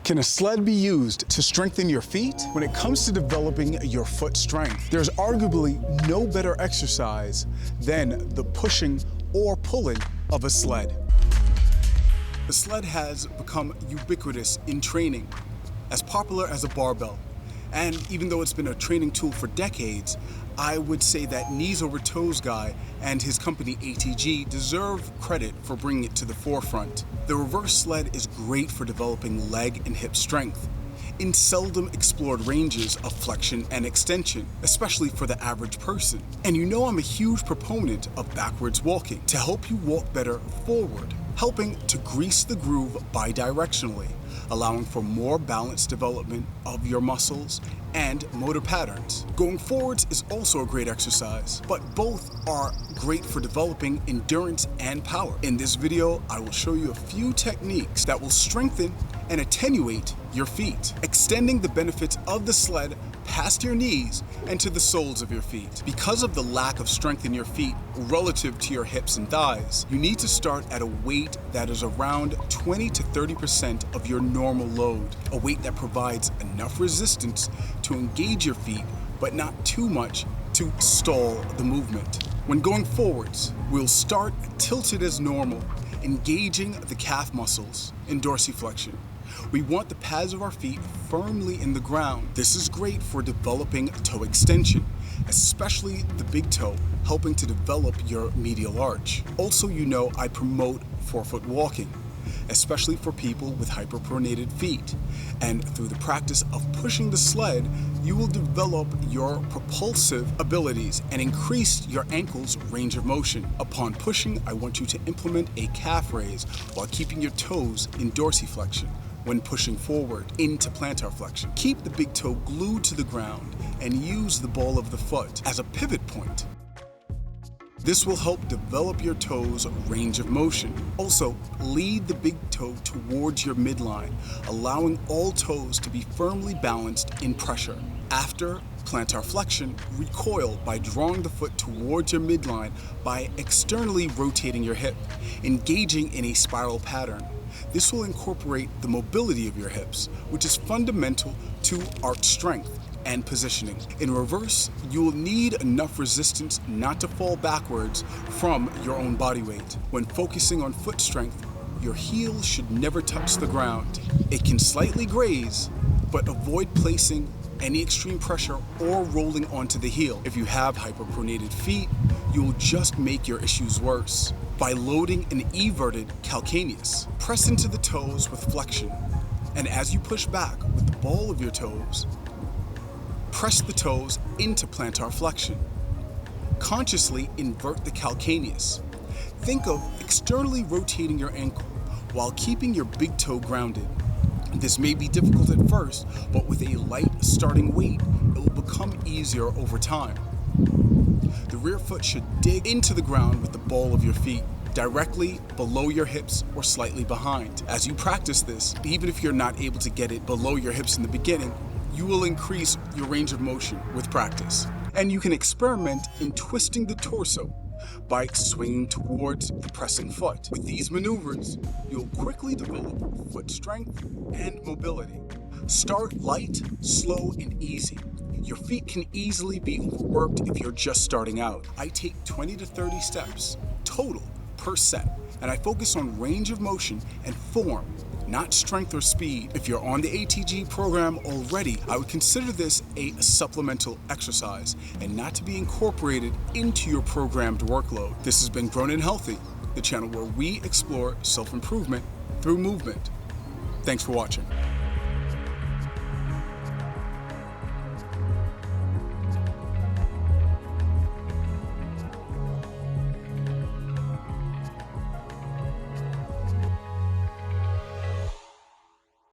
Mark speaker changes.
Speaker 1: Can a sled be used to strengthen your feet? When it comes to developing your foot strength, there's arguably no better exercise than the pushing or pulling of a sled. The sled has become ubiquitous in training, as popular as a barbell. And even though it's been a training tool for decades, I would say that Kneesovertoesguy and his company ATG deserve credit for bringing it to the forefront. The reverse sled is great for developing leg and hip strength in seldom explored ranges of flexion and extension, especially for the average person. And you know I'm a huge proponent of backwards walking to help you walk better forward, helping to grease the groove bidirectionally, allowing for more balanced development of your muscles and motor patterns. Going forwards is also a great exercise, but both are great for developing endurance and power. In this video, I will show you a few techniques that will strengthen and attenuate your feet, extending the benefits of the sled past your knees and to the soles of your feet. Because of the lack of strength in your feet relative to your hips and thighs, you need to start at a weight that is around 20 to 30% of your normal load, a weight that provides enough resistance to engage your feet, but not too much to stall the movement. When going forwards, we'll start tilted as normal, engaging the calf muscles in dorsiflexion. We want the pads of our feet firmly in the ground. This is great for developing toe extension, especially the big toe, helping to develop your medial arch. Also, you know I promote forefoot walking, especially for people with hyperpronated feet. And through the practice of pushing the sled, you will develop your propulsive abilities and increase your ankle's range of motion. Upon pushing, I want you to implement a calf raise while keeping your toes in dorsiflexion when pushing forward into plantar flexion. Keep the big toe glued to the ground and use the ball of the foot as a pivot point. This will help develop your toes' range of motion. Also, lead the big toe towards your midline, allowing all toes to be firmly balanced in pressure. After plantar flexion, recoil by drawing the foot towards your midline by externally rotating your hip, engaging in a spiral pattern. This will incorporate the mobility of your hips, which is fundamental to arch strength and positioning. In reverse, you will need enough resistance not to fall backwards from your own body weight. When focusing on foot strength, your heel should never touch the ground. It can slightly graze, but avoid placing any extreme pressure or rolling onto the heel. If you have hyperpronated feet, you will just make your issues worse. By loading an everted calcaneus, press into the toes with flexion, and as you push back with the ball of your toes, press the toes into plantar flexion. Consciously invert the calcaneus. Think of externally rotating your ankle while keeping your big toe grounded. This may be difficult at first, but with a light starting weight, it will become easier over time. The rear foot should dig into the ground with the ball of your feet, directly below your hips or slightly behind. As you practice this, even if you're not able to get it below your hips in the beginning, you will increase your range of motion with practice. And you can experiment in twisting the torso by swinging towards the pressing foot. With these maneuvers, you'll quickly develop foot strength and mobility. Start light, slow, and easy. Your feet can easily be overworked if you're just starting out. I take 20 to 30 steps total per set, and I focus on range of motion and form, not strength or speed. If you're on the ATG program already, I would consider this a supplemental exercise and not to be incorporated into your programmed workload. This has been Grown and Healthy, the channel where we explore self-improvement through movement. Thanks for watching.